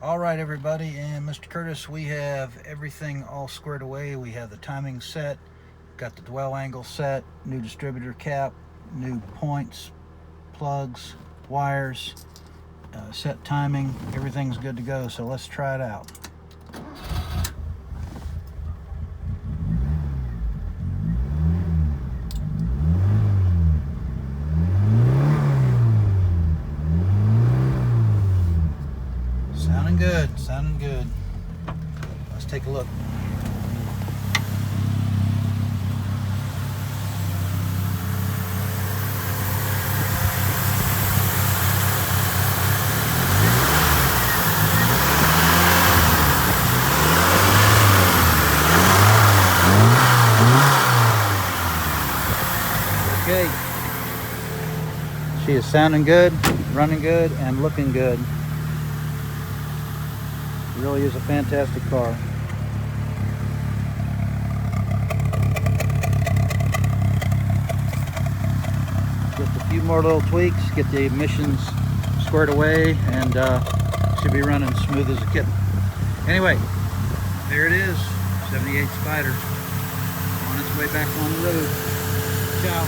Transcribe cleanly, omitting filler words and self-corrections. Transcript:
All right, everybody, and Mr. Curtis, we have everything all squared away. We have the timing set, got the dwell angle set, new distributor cap, new points, plugs, wires, set timing. Everything's good to go, so let's try it out. Sounding good. Let's take a look. Okay. She is sounding good, running good, and looking good. It really is a fantastic car. Just a few more little tweaks, get the emissions squared away, and should be running smooth as a kitten. Anyway, there it is, 78 Spider on its way back on the road. Ciao.